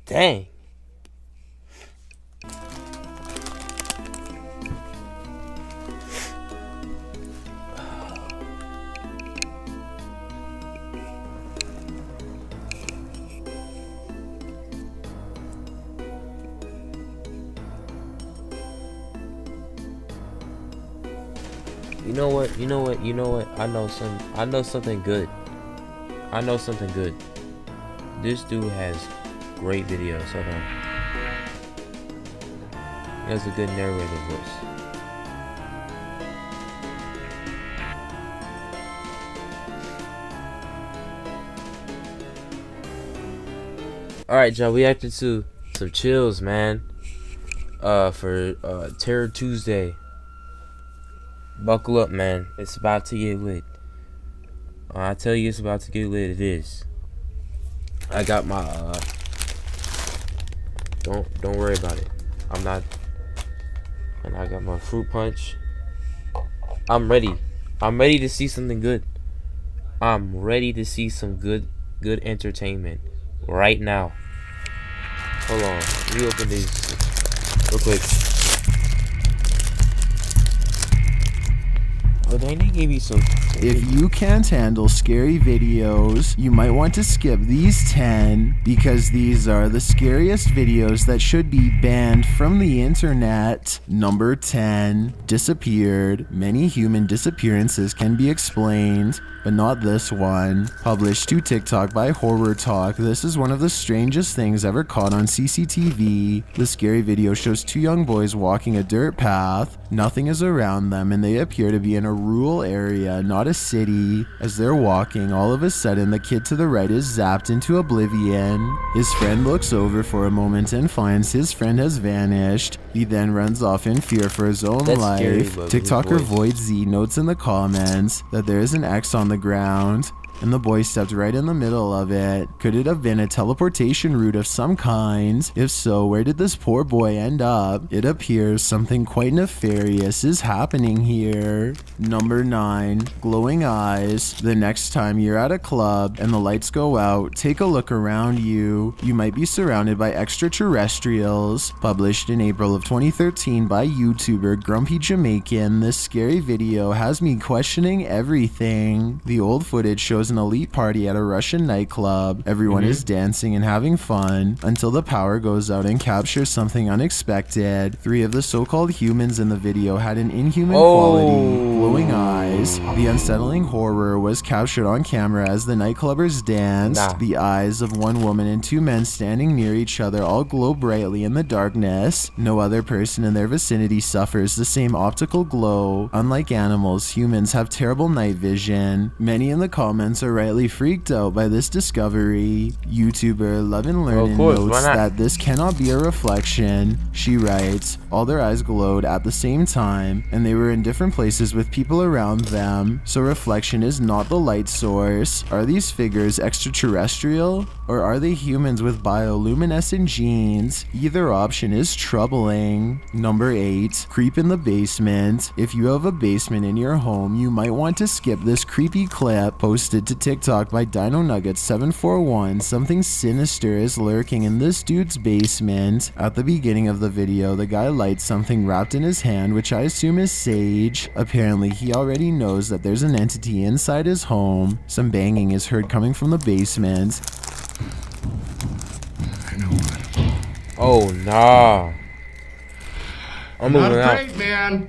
Dang. You know what? You know what? You know what? I know something good. I know something good. This dude has great videos. Hold on. He has a good narrator voice. Alright, y'all, we acted to some chills, man. For Terror Tuesday. Buckle up, man. It's about to get lit. I tell you, it's about to get lit. It is. I got my Don't worry about it. I'm not. And I got my fruit punch. I'm ready. I'm ready to see something good. I'm ready to see some good entertainment right now. Hold on. Let me open these real quick. Oh, they gave you some. If you can't handle scary videos, you might want to skip these 10 because these are the scariest videos that should be banned from the internet. Number 10, Disappeared. Many human disappearances can be explained, but not this one. Published to TikTok by Horror Talk, this is one of the strangest things ever caught on CCTV. The scary video shows two young boys walking a dirt path. Nothing is around them and they appear to be in a rural area, not a city. As they're walking, all of a sudden the kid to the right is zapped into oblivion. His friend looks over for a moment and finds his friend has vanished. He then runs off in fear for his own life. TikToker Void Z notes in the comments that there is an X on the ground and the boy stepped right in the middle of it. Could it have been a teleportation route of some kind? If so, where did this poor boy end up? It appears something quite nefarious is happening here. Number 9, glowing eyes. The next time you're at a club and the lights go out, take a look around you. You might be surrounded by extraterrestrials. Published in April of 2013 by YouTuber Grumpy Jamaican, this scary video has me questioning everything. The old footage shows an elite party at a Russian nightclub. Everyone is dancing and having fun until the power goes out and captures something unexpected. 3 of the so-called humans in the video had an inhuman quality, glowing eyes. The unsettling horror was captured on camera as the nightclubbers danced. The eyes of one woman and 2 men standing near each other all glow brightly in the darkness. No other person in their vicinity suffers the same optical glow. Unlike animals, humans have terrible night vision. Many in the comments are rightly freaked out by this discovery. YouTuber Love and Learn notes that this cannot be a reflection. She writes, all their eyes glowed at the same time and they were in different places with people around them, so reflection is not the light source. Are these figures extraterrestrial or are they humans with bioluminescent genes? Either option is troubling. Number 8, creep in the basement. If you have a basement in your home, you might want to skip this creepy clip posted to TikTok by Dino Nuggets 741. Something sinister is lurking in this dude's basement. At the beginning of the video, the guy lights something wrapped in his hand, which I assume is sage. Apparently, he already knows that there's an entity inside his home. Some banging is heard coming from the basement. Oh, nah. I'm moving out. Not great, man.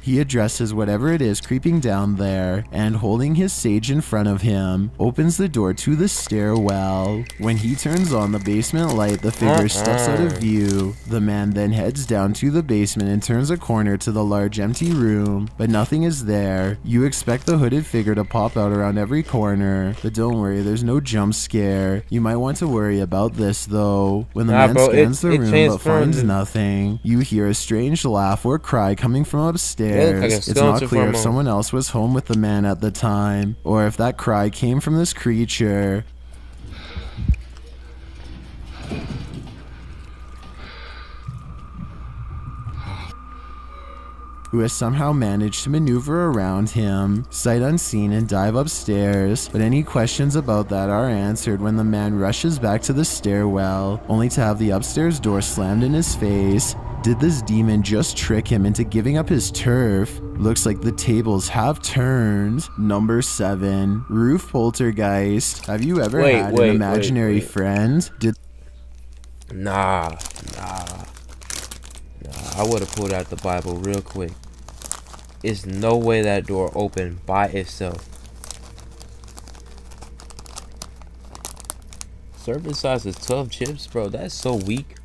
He addresses whatever it is creeping down there and, holding his sage in front of him, opens the door to the stairwell. When he turns on the basement light, the figure steps out of view. The man then heads down to the basement and turns a corner to the large empty room, but nothing is there. You expect the hooded figure to pop out around every corner, but don't worry, there's no jump scare. You might want to worry about this though. When the man scans the room but finds nothing, you hear a strange laugh or cry coming from upstairs. It's not clear if someone else was home with the man at the time, or if that cry came from this creature. who has somehow managed to maneuver around him, sight unseen, and dive upstairs, but any questions about that are answered when the man rushes back to the stairwell, only to have the upstairs door slammed in his face. Did this demon just trick him into giving up his turf? Looks like the tables have turned. Number 7, Roof Poltergeist. Have you ever had an imaginary friend? Nah. I would have pulled out the Bible real quick. There's no way that door opened by itself. Serving size is 12 chips, bro. That's so weak.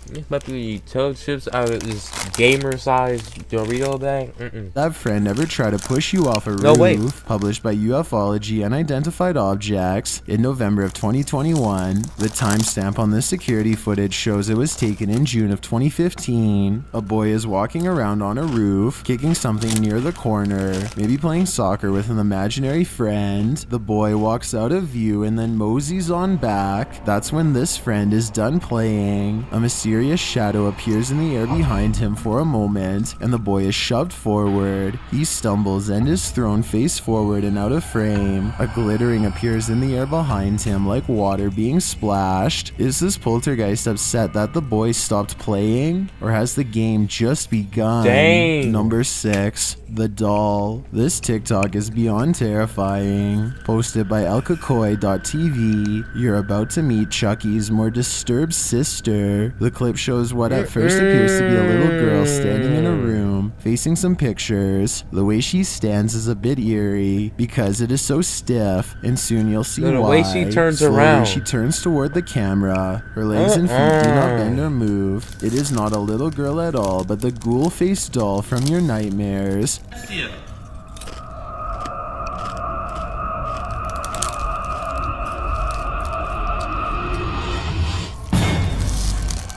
This might be 12 chips out of this gamer-sized Dorito bag. That friend ever tried to push you off a roof? No way. Published by Ufology Unidentified Objects in November of 2021. The timestamp on this security footage shows it was taken in June of 2015. A boy is walking around on a roof, kicking something near the corner, maybe playing soccer with an imaginary friend. The boy walks out of view and then moseys on back. That's when this friend is done playing. A mysterious shadow appears in the air behind him for a moment, and the boy is shoved forward. He stumbles and is thrown face forward and out of frame. A glittering appears in the air behind him like water being splashed. Is this poltergeist upset that the boy stopped playing? Or has the game just begun? Dang. Number 6, The Doll. This TikTok is beyond terrifying. Posted by elkakoi.tv. You're about to meet Chucky's more disturbed sister. The clip shows what at first appears to be a little girl standing in a room, facing some pictures. The way she stands is a bit eerie because it is so stiff, and soon you'll see why. The way she turns Slowly, around. she turns toward the camera. Her legs and feet do not bend or move. It is not a little girl at all, but the ghoul-faced doll from your nightmares.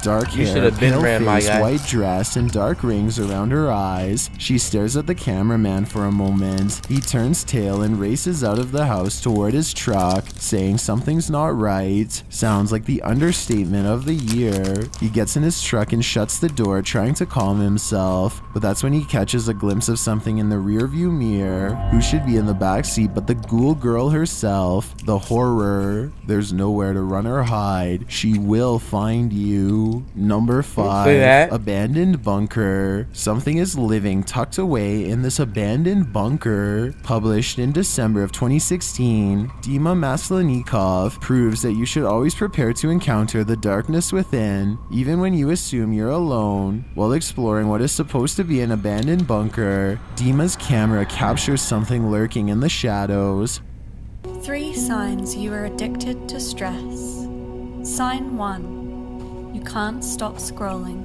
Dark hair, pale face, white dress, and dark rings around her eyes. She stares at the cameraman for a moment. He turns tail and races out of the house toward his truck, saying something's not right. Sounds like the understatement of the year. He gets in his truck and shuts the door, trying to calm himself. But that's when he catches a glimpse of something in the rearview mirror. Who should be in the backseat but the ghoul girl herself, the horror. There's nowhere to run or hide. She will find you. Number 5, Abandoned Bunker. Something is living tucked away in this abandoned bunker. Published in December of 2016, Dima Maslenikov proves that you should always prepare to encounter the darkness within, even when you assume you're alone. While exploring what is supposed to be an abandoned bunker, Dima's camera captures something lurking in the shadows. 3 signs you are addicted to stress. Sign 1. You can't stop scrolling.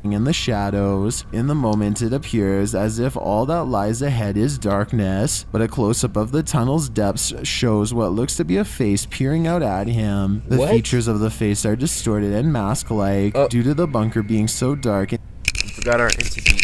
In the shadows. In the moment, it appears as if all that lies ahead is darkness, but a close-up of the tunnel's depths shows what looks to be a face peering out at him. The features of the face are distorted and mask-like due to the bunker being so dark. We forgot our entity.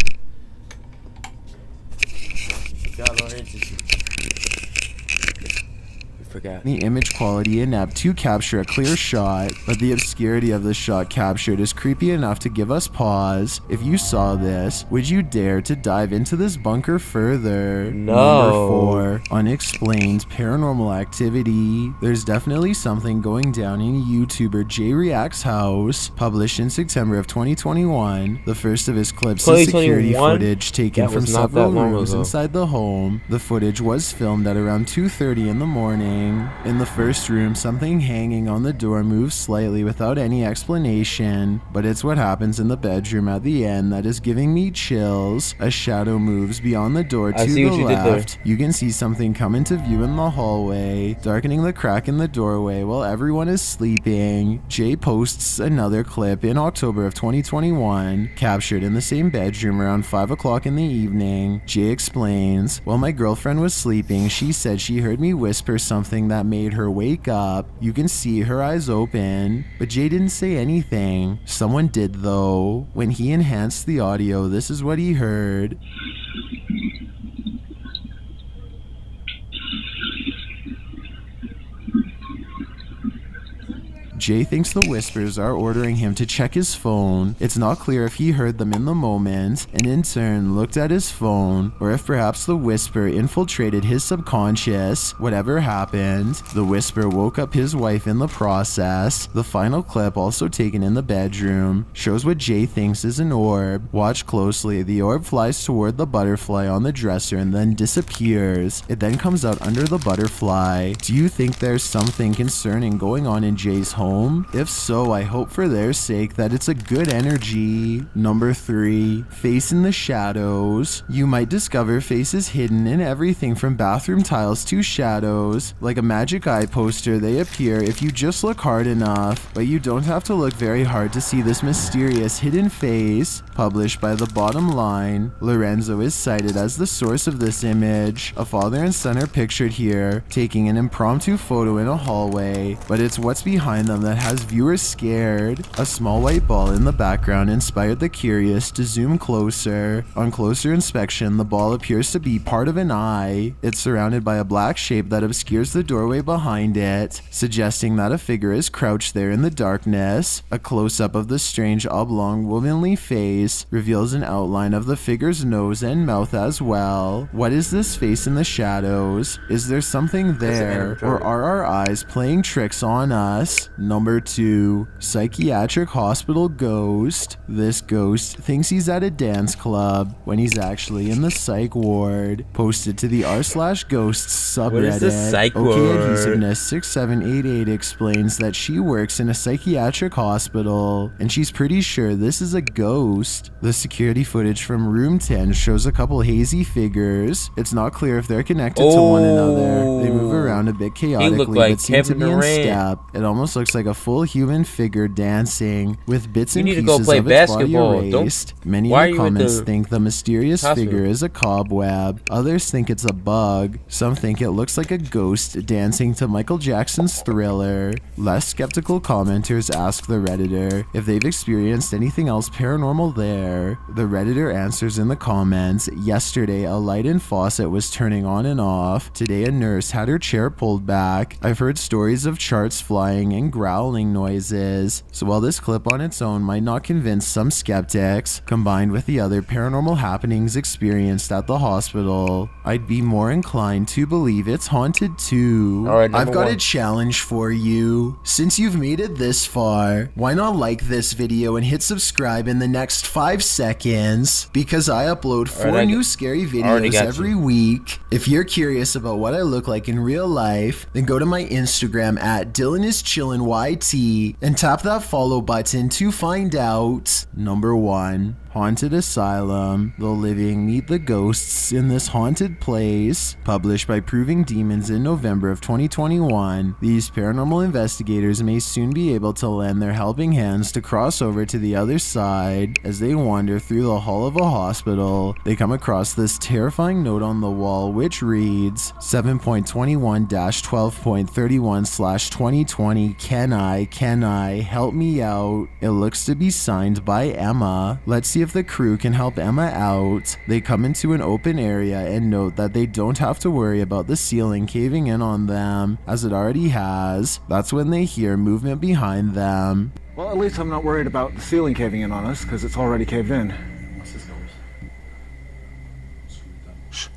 Forgot. The image quality inept to capture a clear shot, but the obscurity of the shot captured is creepy enough to give us pause. If you saw this, would you dare to dive into this bunker further? No. Number 4, Unexplained Paranormal Activity. There's definitely something going down in YouTuber J React's house. Published in September of 2021, the first of his clips is security footage taken from several rooms inside the home. The footage was filmed at around 2:30 in the morning. In the first room, something hanging on the door moves slightly without any explanation, but it's what happens in the bedroom at the end that is giving me chills. A shadow moves beyond the door to the left. You can see something come into view in the hallway, darkening the crack in the doorway while everyone is sleeping. Jay posts another clip in October of 2021, captured in the same bedroom around 5 o'clock in the evening. Jay explains, "While my girlfriend was sleeping, she said she heard me whisper something that made her wake up. You can see her eyes open, but Jay didn't say anything. Someone did though. When he enhanced the audio, this is what he heard." Jay thinks the whispers are ordering him to check his phone. It's not clear if he heard them in the moment and in turn looked at his phone, or if perhaps the whisper infiltrated his subconscious. Whatever happened, the whisper woke up his wife in the process. The final clip, also taken in the bedroom, shows what Jay thinks is an orb. Watch closely. The orb flies toward the butterfly on the dresser and then disappears. It then comes out under the butterfly. Do you think there's something concerning going on in Jay's home? If so, I hope for their sake that it's a good energy. Number 3. Face in the shadows. You might discover faces hidden in everything from bathroom tiles to shadows. Like a magic eye poster, they appear if you just look hard enough, but you don't have to look very hard to see this mysterious hidden face. Published by The Bottom Line, Lorenzo is cited as the source of this image. A father and son are pictured here, taking an impromptu photo in a hallway, but it's what's behind them that has viewers scared. A small white ball in the background inspired the curious to zoom closer. On closer inspection, the ball appears to be part of an eye. It's surrounded by a black shape that obscures the doorway behind it, suggesting that a figure is crouched there in the darkness. A close-up of the strange oblong womanly face reveals an outline of the figure's nose and mouth as well. What is this face in the shadows? Is there something there, or are our eyes playing tricks on us? Number 2. Psychiatric hospital ghost. This ghost thinks he's at a dance club when he's actually in the psych ward. Posted to the r/ghosts subreddit. What is the psych ward? Adhesiveness6788 explains that she works in a psychiatric hospital and she's pretty sure this is a ghost. The security footage from room 10 shows a couple hazy figures. It's not clear if they're connected to one another. They move around a bit chaotically, like but seem to be in Kevin step. It almost looks like a full human figure dancing, with bits and You need to pieces go play of its basketball. body erased. Many Why in are the you at comments the think the mysterious hospital? figure is a cobweb. Others think it's a bug. Some think it looks like a ghost dancing to Michael Jackson's Thriller. Less skeptical commenters ask the Redditor if they've experienced anything else paranormal there. The Redditor answers in the comments, yesterday a light in faucet was turning on and off. Today a nurse had her chair pulled back. I've heard stories of charts flying and growling noises. So while this clip on its own might not convince some skeptics, combined with the other paranormal happenings experienced at the hospital, I'd be more inclined to believe it's haunted too. Alright, I've got one. a challenge for you. Since you've made it this far, why not like this video and hit subscribe in the next 5 seconds? Because I upload 4 new scary videos every week. If you're curious about what I look like in real life, then go to my Instagram at DylanIsChillinYT and tap that follow button to find out. Number 1. Haunted Asylum. The living meet the ghosts in this haunted place. Published by Proving Demons in November of 2021, these paranormal investigators may soon be able to lend their helping hands to cross over to the other side. As they wander through the hall of a hospital, they come across this terrifying note on the wall which reads 7.21-12.31/2020 Can I help me out? It looks to be signed by Emma. Let's see if the crew can help Emma out. They come into an open area and note that they don't have to worry about the ceiling caving in on them, as it already has. That's when they hear movement behind them. Well, at least I'm not worried about the ceiling caving in on us, because it's already caved in. What's this noise? Shh.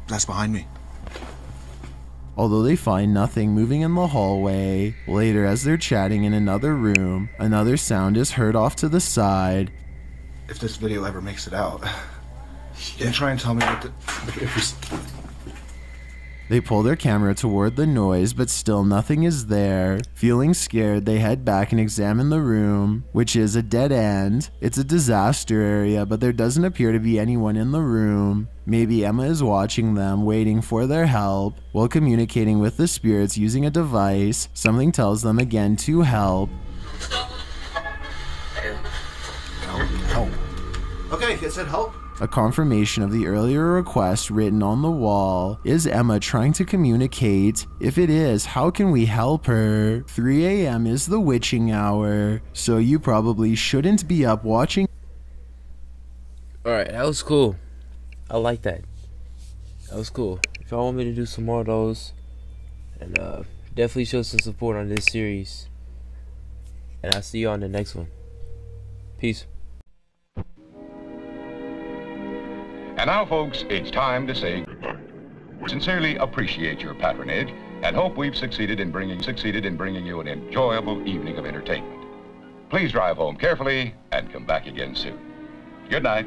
That's behind me. Although they find nothing moving in the hallway, later as they're chatting in another room, another sound is heard off to the side. If this video ever makes it out, then try and tell me what They pull their camera toward the noise, but still nothing is there. Feeling scared, they head back and examine the room, which is a dead end. It's a disaster area, but there doesn't appear to be anyone in the room. Maybe Emma is watching them, waiting for their help. While communicating with the spirits using a device, something tells them again to help. help. Okay, it said help. A confirmation of the earlier request written on the wall. Is Emma trying to communicate? If it is, how can we help her? 3 a.m. is the witching hour, so you probably shouldn't be up watching. Alright, that was cool. I like that. That was cool. If y'all want me to do some more of those, and definitely show some support on this series. And I'll see you on the next one. Peace. And now, folks, it's time to say goodbye. We sincerely appreciate your patronage and hope we've succeeded in bringing you an enjoyable evening of entertainment. Please drive home carefully and come back again soon. Good night.